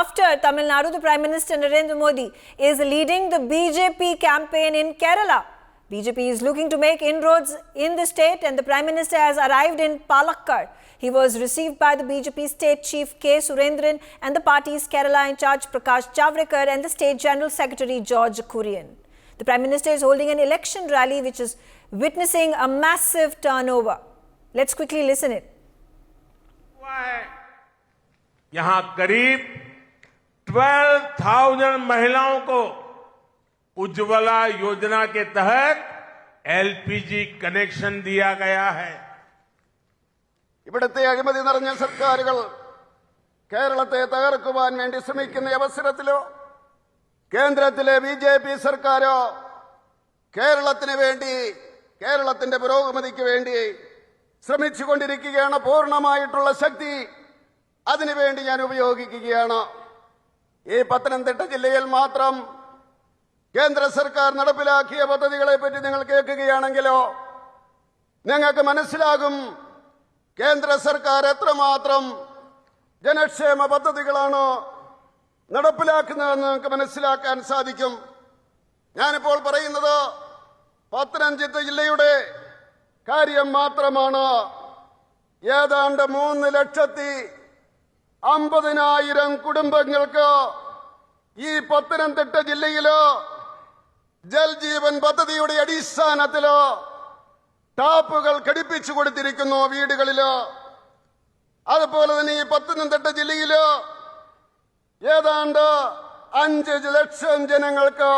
after Tamil Nadu, the Prime Minister Narendra Modi is leading the BJP campaign in Kerala. BJP is looking to make inroads in the state, and the Prime Minister has arrived in Palakkad. He was received by the BJP State Chief K. Surendran and the party's Kerala in charge Prakash Javadekar and the State General Secretary George Kurian. The Prime Minister is holding an election rally which is witnessing a massive turnover. Let's quickly listen it. यहाँ करीब 12,000 महिलाओं को उज्ज्वला योजना के तहत LPG connection दिया गया है. ഇവിടുത്തെ അഴിമതി നിറഞ്ഞ സർക്കാരുകൾ കേരളത്തെ തകർക്കുവാൻ വേണ്ടി ശ്രമിക്കുന്ന അവസരത്തിലോ കേന്ദ്രത്തിലെ ബിജെപി സർക്കാരോ കേരളത്തിന് വേണ്ടി കേരളത്തിന്റെ പുരോഗതിക്ക് വേണ്ടി ശ്രമിച്ചുകൊണ്ടിരിക്കുകയാണ്. പൂർണ്ണമായിട്ടുള്ള ശക്തി അതിനുവേണ്ടി ഞാൻ ഉപയോഗിക്കുകയാണ്. ഈ പത്തനംതിട്ട ജില്ലയിൽ മാത്രം കേന്ദ്ര സർക്കാർ നടപ്പിലാക്കിയ പദ്ധതികളെ പറ്റി നിങ്ങൾ കേൾക്കുകയാണെങ്കിലോ നിങ്ങൾക്ക് മനസ്സിലാകും കേന്ദ്ര സർക്കാർ എത്രമാത്രം ജനക്ഷേമ പദ്ധതികളാണ് നടപ്പിലാക്കുന്നതെന്ന് നിങ്ങൾക്ക് മനസ്സിലാക്കാൻ സാധിക്കും. ഞാനിപ്പോൾ പറയുന്നത് പത്തനംതിട്ട ജില്ലയുടെ കാര്യം മാത്രമാണ്. ഏതാണ്ട് 3,50,000 കുടുംബങ്ങൾക്ക് ഈ പത്തനംതിട്ട ജില്ലയില് ജൽജീവൻ പദ്ധതിയുടെ അടിസ്ഥാനത്തില് ടാപ്പുകൾ ഘടിപ്പിച്ചു കൊടുത്തിരിക്കുന്നു വീടുകളില്. അതുപോലെ തന്നെ ഈ പത്തനംതിട്ട ജില്ലയില് ഏതാണ്ട് 5 ലക്ഷം ജനങ്ങൾക്ക്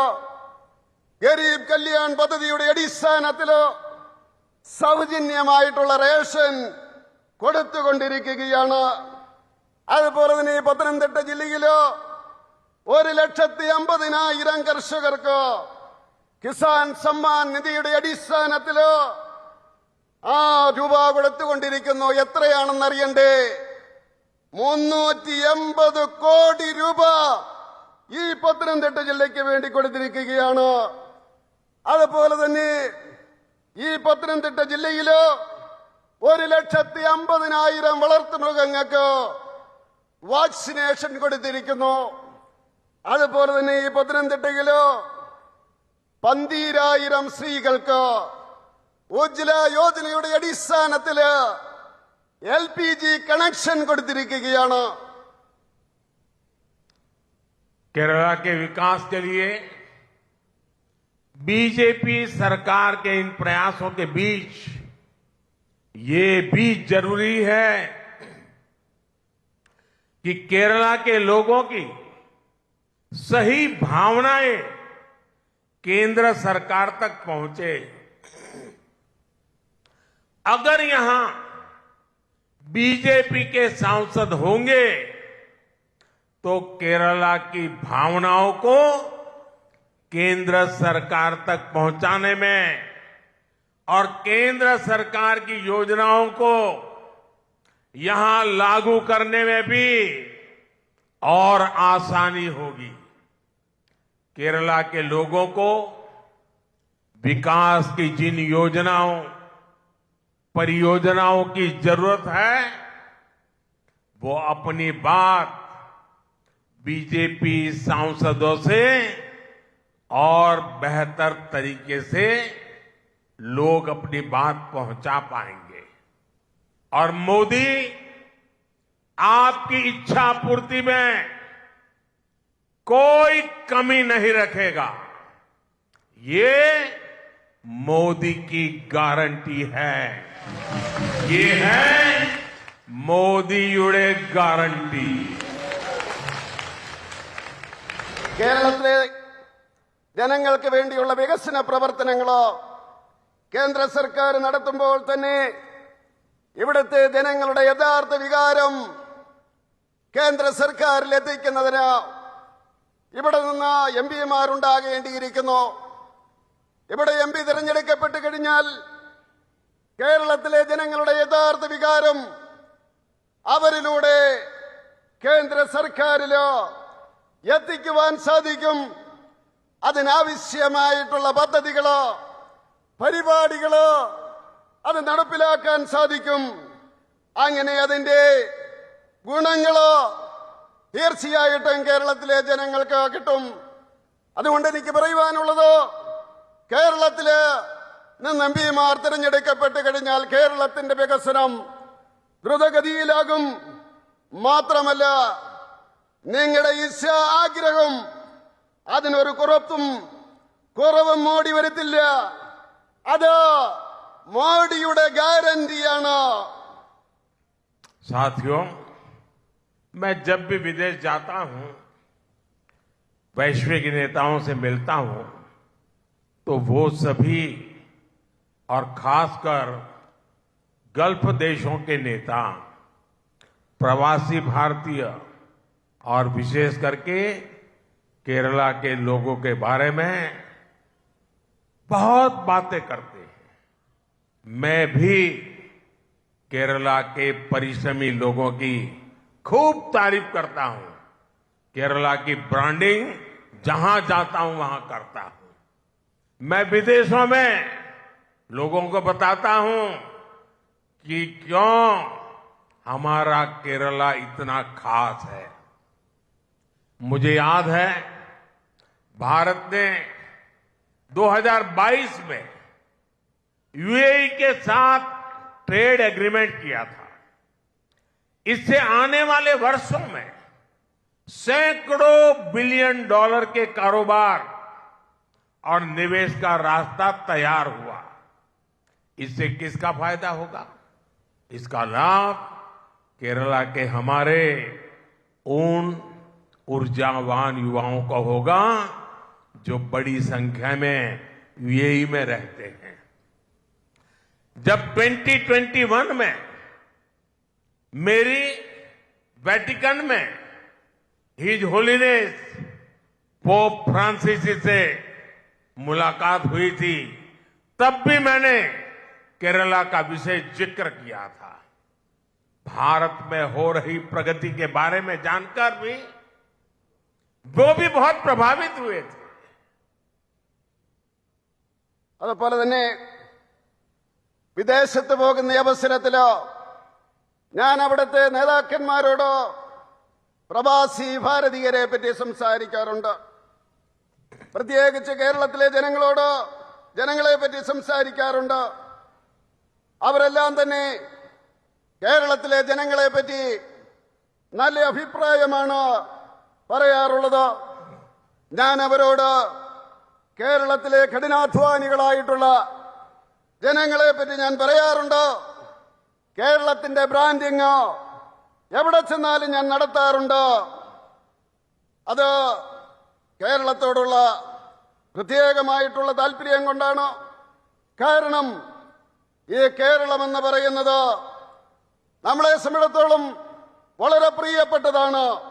ഗരീബ് കല്യാൺ പദ്ധതിയുടെ അടിസ്ഥാനത്തില് സൗജന്യമായിട്ടുള്ള റേഷൻ കൊടുത്തുകൊണ്ടിരിക്കുകയാണ്. അതുപോലെ തന്നെ ഈ പത്തനംതിട്ട ജില്ലയില് 1,50,000 കർഷകർക്ക് കിസാൻ സമ്മാൻ നിധിയുടെ അടിസ്ഥാനത്തില് രൂപ കൊടുത്തുകൊണ്ടിരിക്കുന്നു. എത്രയാണെന്നറിയണ്ടേ? 380 കോടി രൂപ ഈ പത്തനംതിട്ട ജില്ലയ്ക്ക് വേണ്ടി കൊടുത്തിരിക്കുകയാണ്. അതുപോലെ തന്നെ ഈ പത്തനംതിട്ട ജില്ലയില് 1,50,000 വളർത്തുമൃഗങ്ങൾക്ക് വാക്സിനേഷൻ കൊടുത്തിരിക്കുന്നു. അതുപോലെ തന്നെ ഈ പത്തനംതിട്ടയില് 12,000 സ്ത്രീകൾക്ക് ഉജ്ജ്വല യോജനയുടെ അടിസ്ഥാനത്തില് എൽപിജി കണക്ഷൻ കൊടുത്തിരിക്കുകയാണ്. केरला के विकास के लिए बीजेपी सरकार के इन प्रयासों के बीच ये भी जरूरी है कि केरला के लोगों की सही भावनाएं केंद्र सरकार तक पहुंचे. अगर यहां बीजेपी के सांसद होंगे तो केरला की भावनाओं को केंद्र सरकार तक पहुंचाने में और केंद्र सरकार की योजनाओं को यहां लागू करने में भी और आसानी होगी. केरला के लोगों को विकास की जिन योजनाओं परियोजनाओं की जरूरत है वो अपनी बात बीजेपी सांसदों से और बेहतर तरीके से लोग अपनी बात पहुंचा पाएंगे. और मोदी आपकी इच्छा पूर्ति में कोई कमी नहीं रखेगा. ये मोदी की गारंटी है. ये है മോദിയുടെ ഗ്യാരണ്ടി. കേരളത്തിലെ ജനങ്ങൾക്ക് വേണ്ടിയുള്ള വികസന പ്രവർത്തനങ്ങളോ കേന്ദ്ര സർക്കാർ നടത്തുമ്പോൾ തന്നെ ഇവിടുത്തെ ജനങ്ങളുടെ യഥാർത്ഥ വികാരം കേന്ദ്ര സർക്കാരിൽ എത്തിക്കുന്നതിന് ഇവിടെ നിന്ന് എംപിമാരുണ്ടാകേണ്ടിയിരിക്കുന്നു. ഇവിടെ എംപി തിരഞ്ഞെടുക്കപ്പെട്ട് കഴിഞ്ഞാൽ കേരളത്തിലെ ജനങ്ങളുടെ യഥാർത്ഥ വികാരം അവരിലൂടെ കേന്ദ്ര സർക്കാരിലോ എത്തിക്കുവാൻ സാധിക്കും. അതിനാവശ്യമായിട്ടുള്ള പദ്ധതികളോ പരിപാടികളോ അത് നടപ്പിലാക്കാൻ സാധിക്കും. അങ്ങനെ അതിന്റെ ഗുണങ്ങളോ തീർച്ചയായിട്ടും കേരളത്തിലെ ജനങ്ങൾക്ക് കിട്ടും. അതുകൊണ്ട് എനിക്ക് പറയുവാനുള്ളത്, കേരളത്തില് നിന്ന് എംപിമാർ തിരഞ്ഞെടുക്കപ്പെട്ട് കഴിഞ്ഞാൽ കേരളത്തിന്റെ വികസനം ദ്രുതഗതിയിലാകും. മാത്രമല്ല, നിങ്ങളുടെ ആഗ്രഹം അതിനൊരു കുറവും മോഡി വരുത്തില്ല. അത് മോഡിയുടെ ഗ്യാരണ്ടിയാണ്. साथियों, मैं जब भी विदेश जाता हूं, वैश्विक नेताओं से मिलता हूं, तो वो सभी और खासकर गल्फ देशों के नेता, प्रवासी भारतीय और विशेष करके केरला के लोगों के बारे में बहुत बातें करते हैं. मैं भी केरला के परिश्रमी लोगों की खूब तारीफ करता हूं. केरला की ब्रांडिंग जहां जाता हूं वहां करता हूं. मैं विदेशों में लोगों को बताता हूं कि क्यों हमारा केरला इतना खास है. मुझे याद है, भारत ने 2022 में यूएई के साथ ट्रेड एग्रीमेंट किया था. इससे आने वाले वर्षों में सैकड़ों बिलियन डॉलर के कारोबार और निवेश का रास्ता तैयार हुआ. इससे किसका फायदा होगा? इसका लाभ केरला के हमारे उन ऊर्जावान युवाओं को होगा जो बड़ी संख्या में यूएई में रहते हैं. जब 2021 में मेरी वेटिकन में हिज होलीनेस पोप फ्रांसिस से मुलाकात हुई थी, तब भी मैंने केरला का विशेष जिक्र किया था. भारत में हो रही प्रगति के बारे में जानकर भी वो भी बहुत प्रभावित हुए थे. അതുപോലെ തന്നെ വിദേശത്ത് പോകുന്ന അവസരത്തിലോ ഞാൻ അവിടുത്തെ നേതാക്കന്മാരോട് പ്രവാസി ഭാരതീയരെ പറ്റി സംസാരിക്കാറുണ്ട്. പ്രത്യേകിച്ച് കേരളത്തിലെ ജനങ്ങളെ പറ്റി സംസാരിക്കാറുണ്ട്. അവരെല്ലാം തന്നെ കേരളത്തിലെ ജനങ്ങളെ പറ്റി നല്ല അഭിപ്രായമാണ് പറയാറുള്ളത്. ഞാൻ അവരോട് കേരളത്തിലെ കഠിനാധ്വാനികളായിട്ടുള്ള ജനങ്ങളെ പറ്റി ഞാൻ പറയാറുണ്ട്. കേരളത്തിന്റെ ബ്രാൻഡിങ് എവിടെ ചെന്നാലും ഞാൻ നടത്താറുണ്ട്. അത് കേരളത്തോടുള്ള പ്രത്യേകമായിട്ടുള്ള താല്പര്യം കൊണ്ടാണ്. കാരണം ഈ കേരളം എന്ന് പറയുന്നത് നമ്മളെ സംബന്ധിച്ചിടത്തോളം വളരെ പ്രിയപ്പെട്ടതാണ്.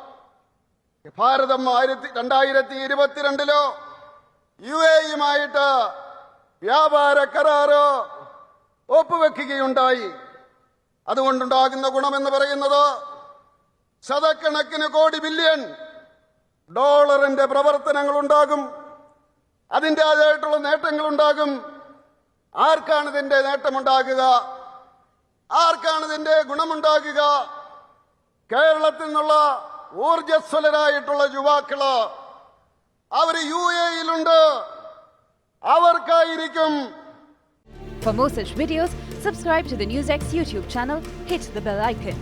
ഭാരതം 2022 യുഎഇയുമായിട്ട് വ്യാപാര കരാറ് ഒപ്പുവെക്കുകയുണ്ടായി. അതുകൊണ്ടുണ്ടാകുന്ന ഗുണമെന്ന് പറയുന്നത് ശതക്കണക്കിന് കോടി ബില്യൺ ഡോളറിന്റെ പ്രവർത്തനങ്ങളുണ്ടാകും. അതിൻ്റെതായിട്ടുള്ള നേട്ടങ്ങളുണ്ടാകും. ആർക്കാണ് ഇതിന്റെ നേട്ടമുണ്ടാകുക? ആർക്കാണ് ഇതിന്റെ ഗുണമുണ്ടാകുക? കേരളത്തിൽ നിന്നുള്ള ഊർജ്ജസ്വലരായിട്ടുള്ള യുവാക്കള് അവർ യുഎഇയിലുണ്ട്. അവർക്കായിരിക്കും. For more such videos, subscribe to the NewsX YouTube channel, hit the bell icon.